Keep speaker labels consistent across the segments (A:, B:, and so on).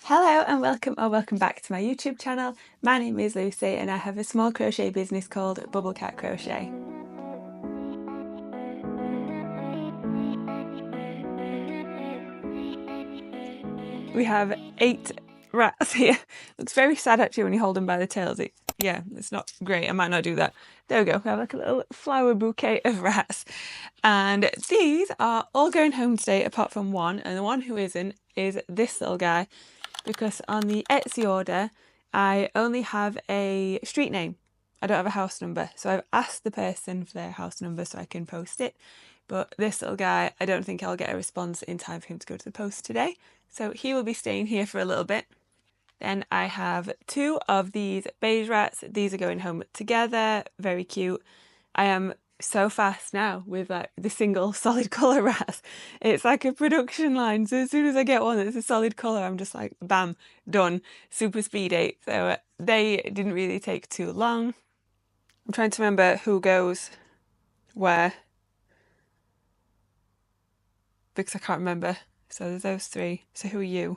A: Hello and welcome back to my YouTube channel. My name is Lucy and I have a small crochet business called Bubble Cat Crochet. We have 8 rats here. It's very sad actually when you hold them by the tails. It's not great. I might not do that. There we go. We have like a little flower bouquet of rats. And these are all going home today apart from one. And the one who isn't is this little guy. Because on the Etsy order, I only have a street name. I don't have a house number. So I've asked the person for their house number so I can post it. But this little guy, I don't think I'll get a response in time for him to go to the post today. So he will be staying here for a little bit. Then I have 2 of these beige rats. These are going home together. Very cute. I am so fast now with like the single solid colour rats. It's like a production line. So as soon as I get one that's a solid colour, I'm just like, bam, done. Super speedy. So they didn't really take too long. I'm trying to remember who goes where, because I can't remember. So there's those 3. So who are you?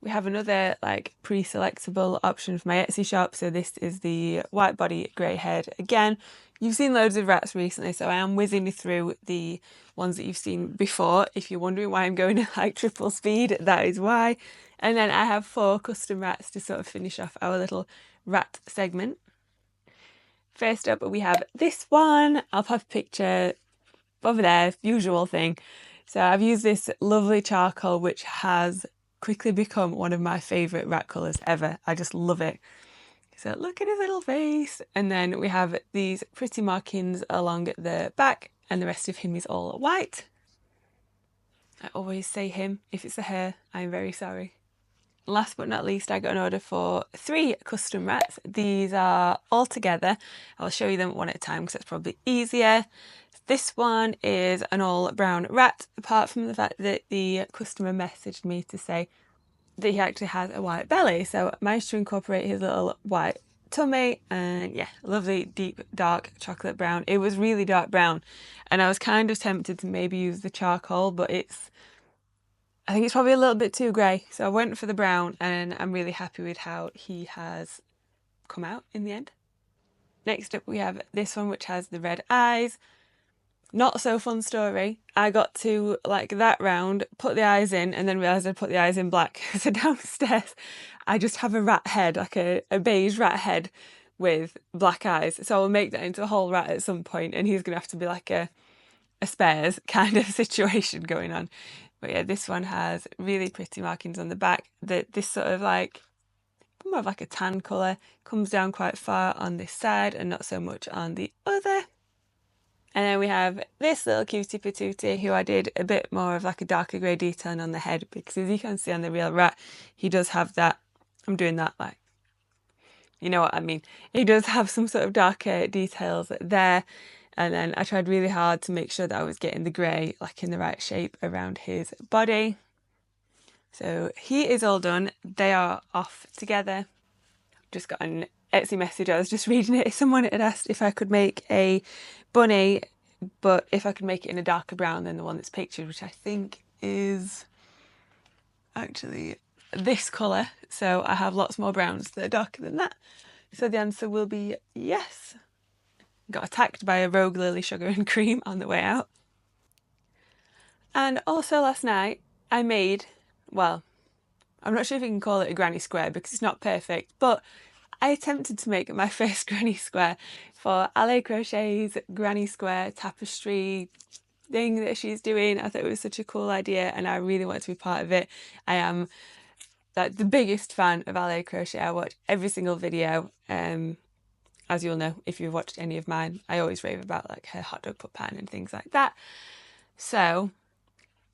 A: We have another like pre-selectable option for my Etsy shop. So this is the white body grey head. Again, you've seen loads of rats recently, so I am whizzing through the ones that you've seen before. If you're wondering why I'm going at like triple speed, that is why. And then I have 4 custom rats to sort of finish off our little rat segment. First up, we have this one. I'll pop a picture over there, usual thing. So I've used this lovely charcoal, which has quickly become one of my favourite rat colours ever. I just love it. So look at his little face. And then we have these pretty markings along the back, and the rest of him is all white. I always say him. If it's a her, I'm very sorry. Last but not least, I got an order for 3 custom rats. These are all together. I'll show you them one at a time because that's probably easier. This one is an all brown rat, apart from the fact that the customer messaged me to say that he actually has a white belly. So I managed to incorporate his little white tummy, and yeah, lovely deep dark chocolate brown. It was really dark brown and I was kind of tempted to maybe use the charcoal, but I think it's probably a little bit too grey. So I went for the brown and I'm really happy with how he has come out in the end. Next up we have this one, which has the red eyes. Not so fun story. I got to like that round, put the eyes in, and then realised I'd put the eyes in black. So downstairs I just have a rat head, like a beige rat head with black eyes. So I'll make that into a whole rat at some point, and he's going to have to be like a spares kind of situation going on. But yeah, this one has really pretty markings on the back. This sort of like, more of like a tan colour, comes down quite far on this side and not so much on the other. And then we have this little cutie patootie who I did a bit more of like a darker grey detailing on the head, because as you can see on the real rat, he does have that, I'm doing that like, you know what I mean. He does have some sort of darker details there. And then I tried really hard to make sure that I was getting the grey like in the right shape around his body. So he is all done. They are off together. Just got an Etsy message, I was just reading it. Someone had asked if I could make a bunny, but if I could make it in a darker brown than the one that's pictured, which I think is actually this colour. So I have lots more browns that are darker than that. So the answer will be yes. Got attacked by a rogue lily sugar and cream on the way out. And also last night I made, well, I'm not sure if you can call it a granny square because it's not perfect, but I attempted to make my first granny square for Highland Crochet's granny square tapestry thing that she's doing. I thought it was such a cool idea and I really want to be part of it. I am like the biggest fan of Highland Crochet. I watch every single video. As you'll know if you've watched any of mine, I always rave about like her hot dog put pan and things like that. So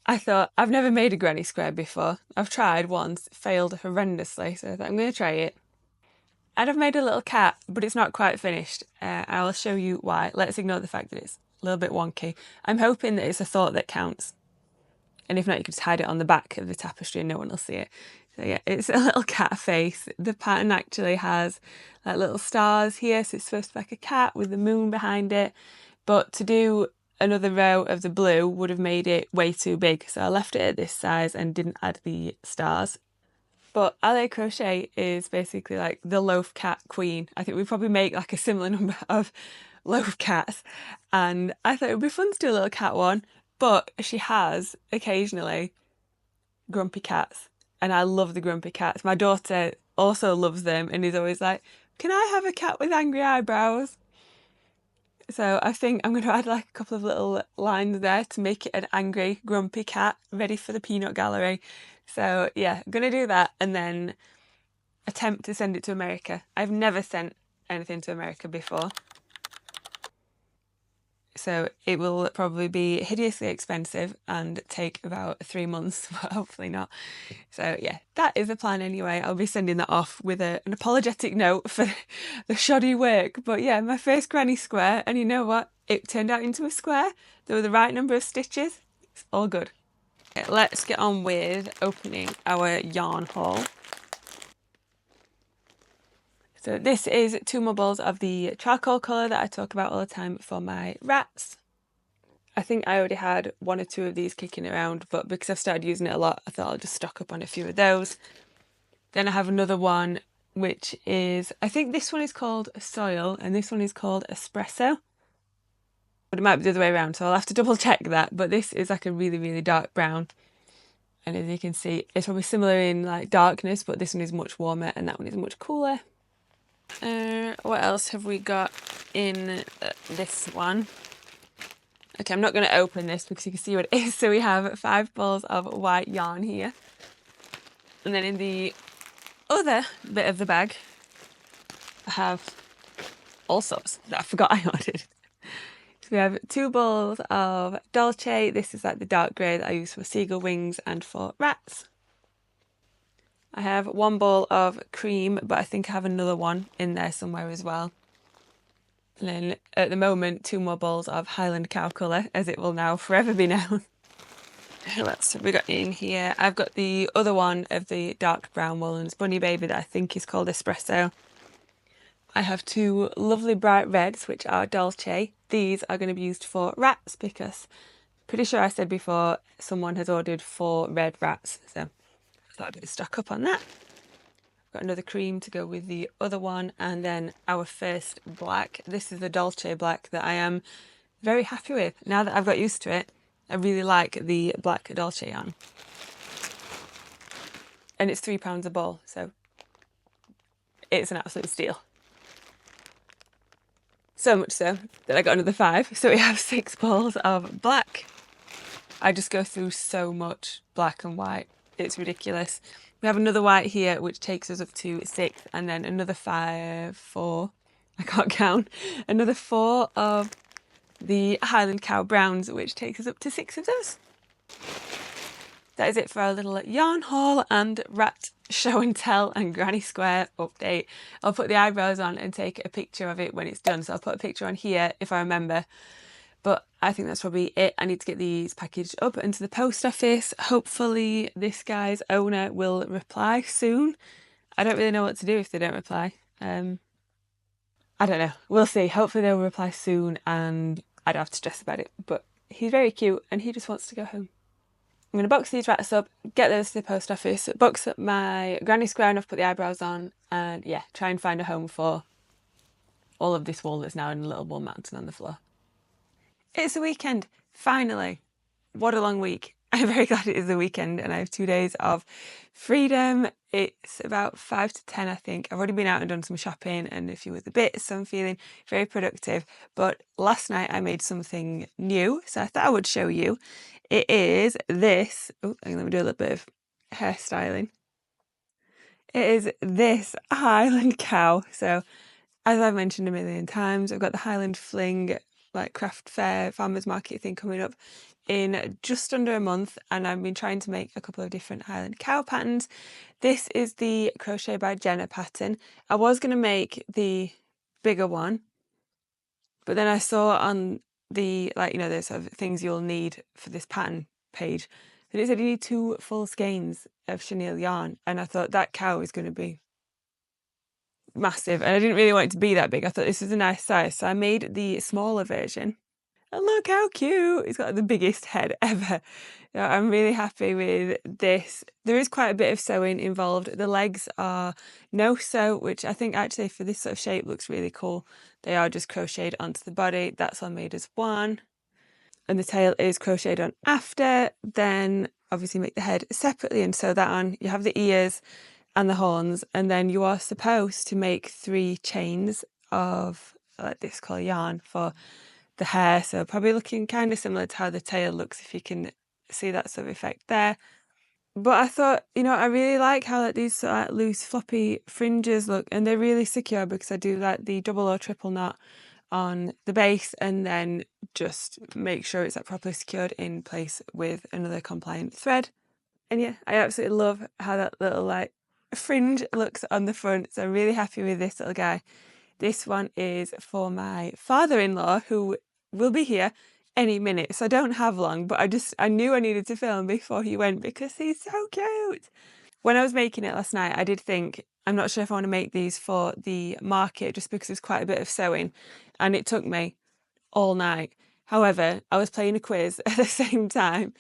A: I thought, I've never made a granny square before. I've tried once, failed horrendously, so I thought I'm going to try it. And I've made a little cat, but it's not quite finished. I'll show you why. Let's ignore the fact that it's a little bit wonky. I'm hoping that it's a thought that counts. And if not, you can just hide it on the back of the tapestry and no one will see it. So yeah, it's a little cat face. The pattern actually has like little stars here, so it's supposed to be like a cat with the moon behind it. But to do another row of the blue would have made it way too big, so I left it at this size and didn't add the stars. But Alley Crochet is basically like the loaf cat queen. I think we probably make like a similar number of loaf cats, and I thought it would be fun to do a little cat one. But she has occasionally grumpy cats, and I love the grumpy cats. My daughter also loves them and is always like, "Can I have a cat with angry eyebrows?" So I think I'm going to add like a couple of little lines there to make it an angry, grumpy cat ready for the peanut gallery. So yeah, I'm going to do that and then attempt to send it to America. I've never sent anything to America before. So it will probably be hideously expensive and take about 3 months, but hopefully not. So yeah, that is the plan anyway. I'll be sending that off with an apologetic note for the shoddy work. But yeah, my first granny square, and you know what? It turned out into a square. There were the right number of stitches. It's all good. Okay, let's get on with opening our yarn haul. So this is 2 more balls of the charcoal colour that I talk about all the time for my rats. I think I already had 1 or 2 of these kicking around, but because I've started using it a lot, I thought I'll just stock up on a few of those. Then I have another one, which is, I think this one is called Soil, and this one is called Espresso. But it might be the other way around, so I'll have to double check that. But this is like a really, really dark brown. And as you can see, it's probably similar in like darkness, but this one is much warmer and that one is much cooler. What else have we got in this one? Okay, I'm not going to open this because you can see what it is. So we have 5 balls of white yarn here. And then in the other bit of the bag, I have all sorts that I forgot I ordered. So we have 2 balls of Dolce. This is like the dark grey that I use for seagull wings and for rats. I have 1 ball of cream, but I think I have another one in there somewhere as well. And then at the moment, 2 more balls of Highland Cow colour, as it will now forever be known. What else have we got in here? I've got the other one of the dark brown Woolens Bunny Baby that I think is called Espresso. I have 2 lovely bright reds, which are Dolce. These are going to be used for rats because pretty sure I said before someone has ordered 4 red rats. So I thought I'd better stock up on that. I've got another cream to go with the other one, and then our first black. This is the Dolce black that I am very happy with. Now that I've got used to it, I really like the black Dolce yarn. And it's £3 a ball, so it's an absolute steal. So much so that I got another 5. So we have 6 balls of black. I just go through so much black and white. It's ridiculous. We have another white here, which takes us up to 6, and then another 4, I can't count, another 4 of the Highland Cow browns, which takes us up to 6 of those. That is it for our little yarn haul and rat show and tell and granny square update. I'll put the eyebrows on and take a picture of it when it's done, so I'll put a picture on here if I remember. But I think that's probably it. I need to get these packaged up into the post office. Hopefully this guy's owner will reply soon. I don't really know what to do if they don't reply. I don't know. We'll see. Hopefully they'll reply soon and I don't have to stress about it. But he's very cute and he just wants to go home. I'm going to box these rats up, get those to the post office, box up my granny square enough, put the eyebrows on, and yeah, try and find a home for all of this wool that's now in a little wool mountain on the floor. It's the weekend, finally. What a long week. I'm very glad it is the weekend and I have 2 days of freedom. It's about 5 to 10, I think. I've already been out and done some shopping and a few other bits, so I'm feeling very productive. But last night I made something new, so I thought I would show you. It is this. Oh, let me do a little bit of hairstyling. It is this Highland Cow. So as I've mentioned a million times, I've got the Highland Fling like craft fair farmers market thing coming up in just under a month, and I've been trying to make a couple of different Highland Cow patterns. This is the Crochet by Jenna pattern. I was going to make the bigger one, but then I saw on the the sort of things you'll need for this pattern page that it said you need 2 full skeins of chenille yarn, and I thought that cow is going to be massive and I didn't really want it to be that big. I thought this was a nice size, so I made the smaller version And look how cute! It's got the biggest head ever. So I'm really happy with this. There is quite a bit of sewing involved. The legs are no sew, which I think actually for this sort of shape looks really cool. They are just crocheted onto the body. That's all made as one. And the tail is crocheted on after. Then obviously make the head separately and sew that on. You have the ears and the horns, and then you are supposed to make 3 chains of like this called yarn for the hair, so probably looking kind of similar to how the tail looks, if you can see that sort of effect there. But I thought, you know, I really like how like these sort of like loose floppy fringes look, and they're really secure because I do like the double or triple knot on the base and then just make sure it's like properly secured in place with another compliant thread. And yeah, I absolutely love how that little like fringe looks on the front, so I'm really happy with this little guy. This one is for my father-in-law, who will be here any minute, so I don't have long, but I knew I needed to film before he went because he's so cute. When I was making it last night, I did think, I'm not sure if I want to make these for the market just because there's quite a bit of sewing, and it took me all night. However, I was playing a quiz at the same time,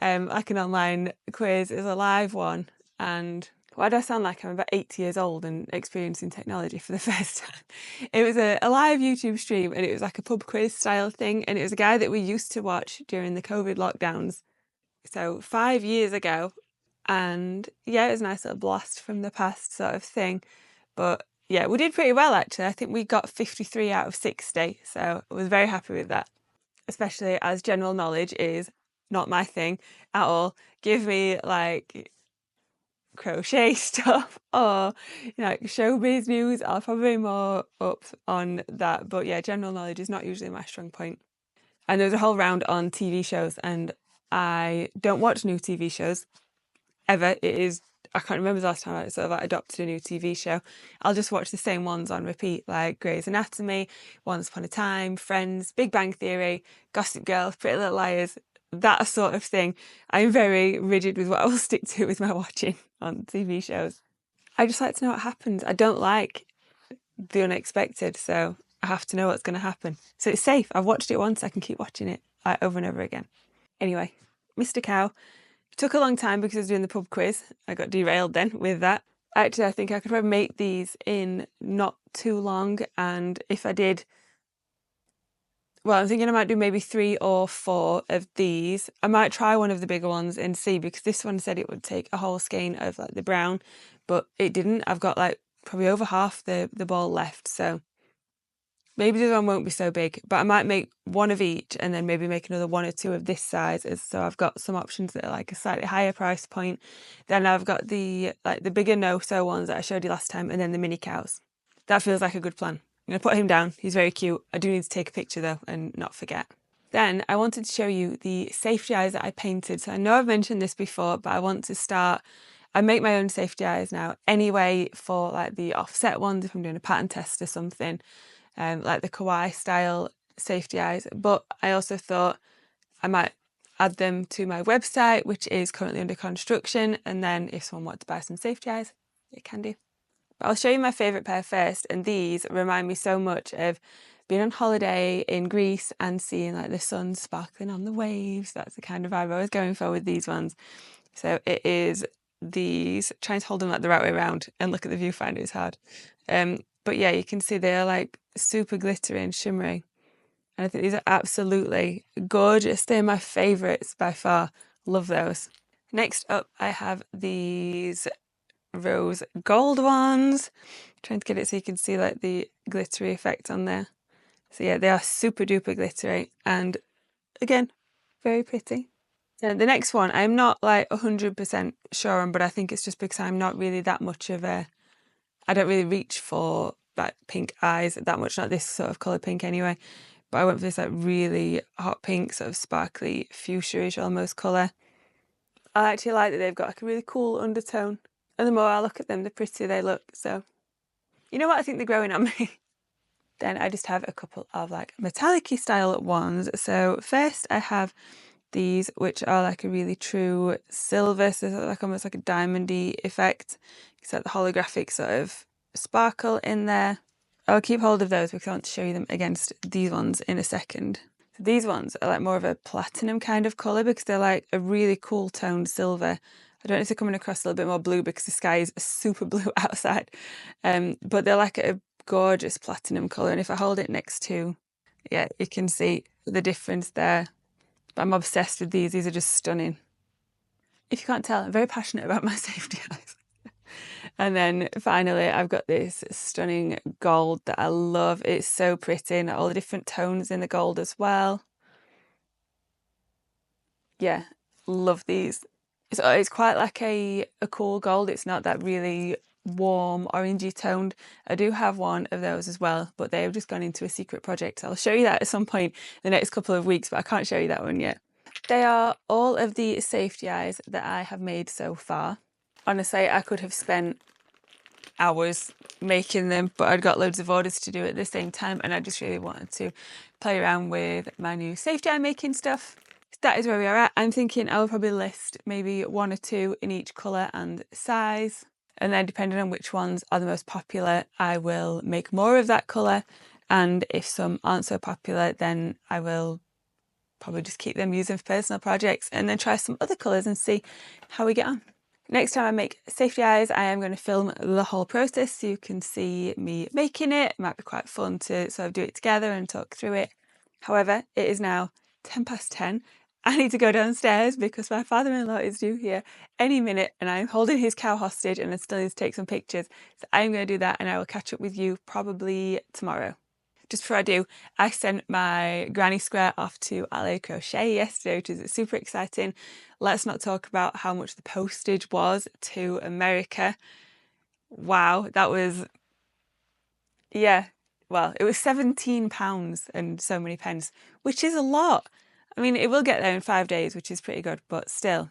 A: like an online quiz, is a live one, and why do I sound like I'm about 80 years old and experiencing technology for the first time? It was a live YouTube stream, and it was like a pub quiz style thing, and it was a guy that we used to watch during the COVID lockdowns, so 5 years ago. And yeah, it was a nice little blast from the past sort of thing. But yeah, we did pretty well actually. I think we got 53 out of 60, so I was very happy with that, especially as general knowledge is not my thing at all. Give me like crochet stuff or, you know, like showbiz news, I'll probably be more up on that. But yeah, general knowledge is not usually my strong point. And there's a whole round on TV shows, and I don't watch new TV shows ever. I can't remember the last time I sort of like adopted a new TV show. I'll just watch the same ones on repeat, like Grey's Anatomy, Once Upon a Time, Friends, Big Bang Theory, Gossip Girl, Pretty Little Liars, that sort of thing. I'm very rigid with what I will stick to with my watching on TV shows. I just like to know what happens. I don't like the unexpected, so I have to know what's going to happen. So it's safe. I've watched it once, I can keep watching it over and over again. Anyway, Mr. Cow. It took a long time because I was doing the pub quiz. I got derailed then with that. Actually, I think I could probably make these in not too long, and if I did, well, I'm thinking I might do maybe 3 or 4 of these. I might try one of the bigger ones and see, because this one said it would take a whole skein of like the brown, but it didn't. I've got like probably over half the ball left, so maybe this one won't be so big, but I might make one of each and then maybe make another 1 or 2 of this size. So I've got some options that are like a slightly higher price point. Then I've got the bigger no-sew ones that I showed you last time, and then the mini cows. That feels like a good plan. I'm going to put him down. He's very cute. I do need to take a picture though and not forget. Then I wanted to show you the safety eyes that I painted. So I know I've mentioned this before, but I want to start. I make my own safety eyes now anyway for like the offset ones if I'm doing a pattern test or something. Like the kawaii style safety eyes, but I also thought I might add them to my website, which is currently under construction, and then if someone wants to buy some safety eyes, they can do. But I'll show you my favourite pair first, and these remind me so much of being on holiday in Greece and seeing like the sun sparkling on the waves. That's the kind of vibe I was going for with these ones. So it is these, trying to hold them like the right way around and look at the viewfinder is hard. But yeah, you can see they're like super glittery and shimmery. And I think these are absolutely gorgeous. They're my favourites by far. Love those. Next up, I have these rose gold ones. I'm trying to get it so you can see like the glittery effect on there. So yeah, they are super duper glittery and again, very pretty. And the next one, I'm not like 100% sure on, but I think it's just because I'm not really that much of a, I don't really reach for like pink eyes that much, not this sort of colour pink anyway. But I went for this like really hot pink, sort of sparkly fuchsia-ish almost colour. I actually like that they've got like a really cool undertone. And the more I look at them, the prettier they look. So, you know what? I think they're growing on me. Then I just have a couple of like metallic-y style ones. So first I have these, which are like a really true silver, so like almost like a diamondy effect. It's like the holographic sort of sparkle in there. I'll keep hold of those because I want to show you them against these ones in a second. So these ones are like more of a platinum kind of colour because they're like a really cool toned silver. I don't know if they're coming across a little bit more blue because the sky is super blue outside. But they're like a gorgeous platinum colour. And if I hold it next to, yeah, you can see the difference there. But I'm obsessed with these. These are just stunning. If you can't tell, I'm very passionate about my safety eyes. And then finally, I've got this stunning gold that I love. It's so pretty and all the different tones in the gold as well. Yeah, love these. It's quite like a cool gold. It's not that really warm orangey toned. I do have one of those as well, but they've just gone into a secret project. I'll show you that at some point in the next couple of weeks, but I can't show you that one yet. They are all of the safety eyes that I have made so far. Honestly, I could have spent hours making them, but I'd got loads of orders to do at the same time and I just really wanted to play around with my new safety eye making stuff. That is where we are at. I'm thinking I'll probably list maybe 1 or 2 in each colour and size, and then depending on which ones are the most popular, I will make more of that colour, and if some aren't so popular, then I will probably just keep them using for personal projects and then try some other colours and see how we get on. Next time I make safety eyes, I am going to film the whole process so you can see me making it. It might be quite fun to sort of do it together and talk through it. However, it is now 10:10. I need to go downstairs because my father-in-law is due here any minute and I'm holding his cow hostage and I still need to take some pictures. So I'm going to do that and I will catch up with you probably tomorrow. Just before I do, I sent my granny square off to Highland Crochet yesterday, which is super exciting. Let's not talk about how much the postage was to America. Wow, that was, yeah, well, it was £17 and so many pence, which is a lot. I mean, it will get there in 5 days, which is pretty good, but still,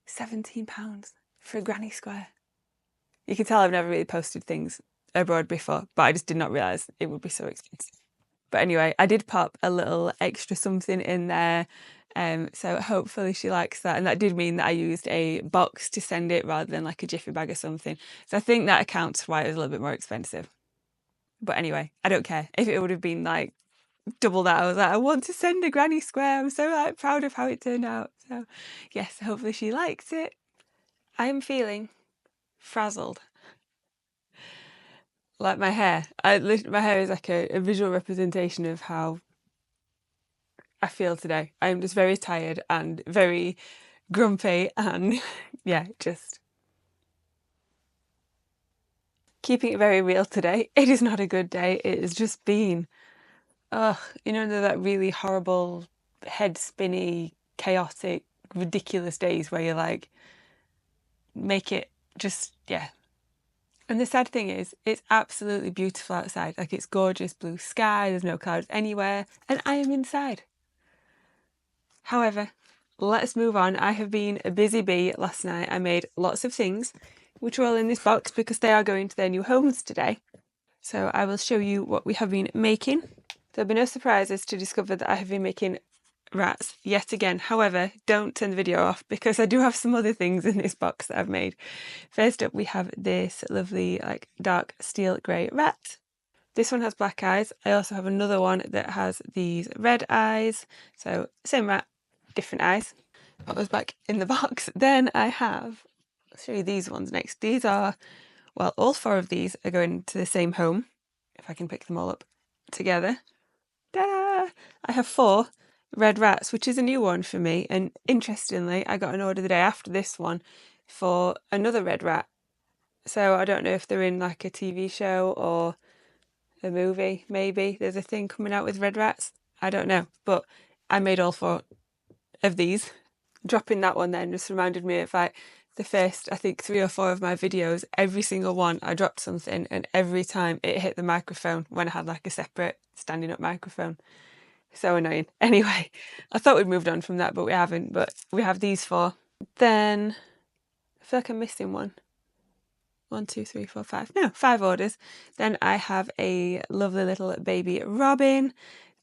A: £17 for a granny square. You can tell I've never really posted things abroad before, but I just did not realise it would be so expensive. But anyway, I did pop a little extra something in there, so hopefully she likes that. And that did mean that I used a box to send it rather than like a jiffy bag or something. So I think that accounts for why it was a little bit more expensive. But anyway, I don't care. If it would have been like double that, I was like, I want to send a granny square. I'm so like proud of how it turned out. So yes, hopefully she likes it. I am feeling frazzled. Like my hair. My hair is like a visual representation of how I feel today. I'm just very tired and very grumpy and yeah, just keeping it very real today. It is not a good day. It has just been, that really horrible, head spinny, chaotic, ridiculous days where you're like, make it just, yeah. And the sad thing is, it's absolutely beautiful outside. Like it's gorgeous blue sky, there's no clouds anywhere, and I am inside. However, let's move on. I have been a busy bee last night. I made lots of things, which are all in this box because they are going to their new homes today. So I will show you what we have been making. There'll be no surprises to discover that I have been making rats yet again. However, don't turn the video off because I do have some other things in this box that I've made. First up, we have this lovely like dark steel grey rat. This one has black eyes. I also have another one that has these red eyes. So same rat, different eyes. That was back in the box. Then I have, I'll show you these ones next. These are, well, all 4 of these are going to the same home. If I can pick them all up together. Ta-da! I have 4 red rats, which is a new one for me. And interestingly, I got an order the day after this one for another red rat. So I don't know if they're in like a TV show or a movie, maybe. There's a thing coming out with red rats. I don't know. But I made all 4 of these. Dropping that one then just reminded me of like the first, I think 3 or 4 of my videos, every single one I dropped something and every time it hit the microphone when I had like a separate standing up microphone. So annoying. Anyway, I thought we'd moved on from that, but we haven't. But we have these 4. Then I feel like I'm missing one. 1, 2, 3, 4, 5. No, 5 orders. Then I have a lovely little baby robin.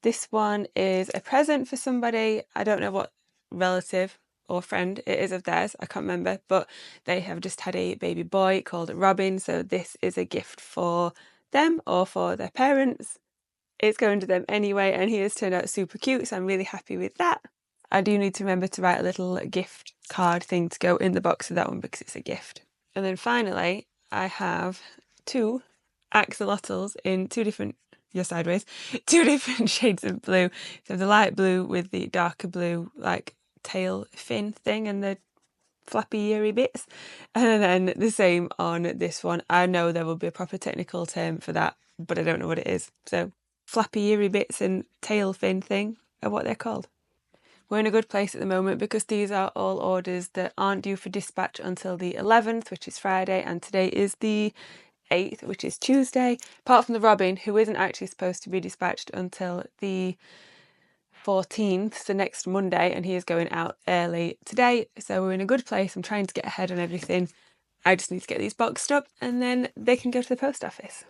A: This one is a present for somebody. I don't know what relative or friend it is of theirs. I can't remember, but they have just had a baby boy called Robin. So this is a gift for them or for their parents. it's going to them anyway, and he has turned out super cute, so I'm really happy with that. I do need to remember to write a little gift card thing to go in the box of that one because it's a gift. And then finally, I have 2 axolotls in 2 different, you're sideways, 2 different shades of blue. So the light blue with the darker blue, like tail fin thing and the flappy eary bits, and then the same on this one. I know there will be a proper technical term for that, but I don't know what it is. So flappy eary bits and tail fin thing are what they're called. We're in a good place at the moment because these are all orders that aren't due for dispatch until the 11th, which is Friday, and today is the 8th, which is Tuesday, apart from the robin, who isn't actually supposed to be dispatched until the 14th, so next Monday, and he is going out early today. So we're in a good place. I'm trying to get ahead on everything. I just need to get these boxed up and then they can go to the post office.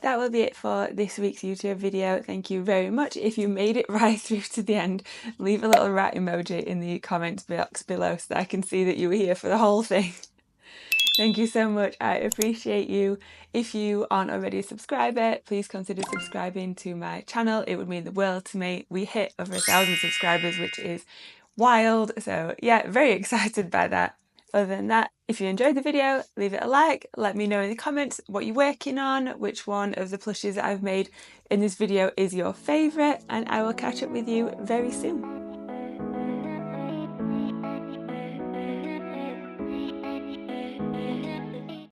A: That will be it for this week's YouTube video. Thank you very much. If you made it right through to the end, leave a little rat emoji in the comments box below so that I can see that you were here for the whole thing. Thank you so much. I appreciate you. If you aren't already a subscriber, please consider subscribing to my channel. It would mean the world to me. We hit over 1,000 subscribers, which is wild. So yeah, very excited by that. Other than that, if you enjoyed the video, leave it a like. Let me know in the comments what you're working on, which one of the plushes that I've made in this video is your favourite, and I will catch up with you very soon.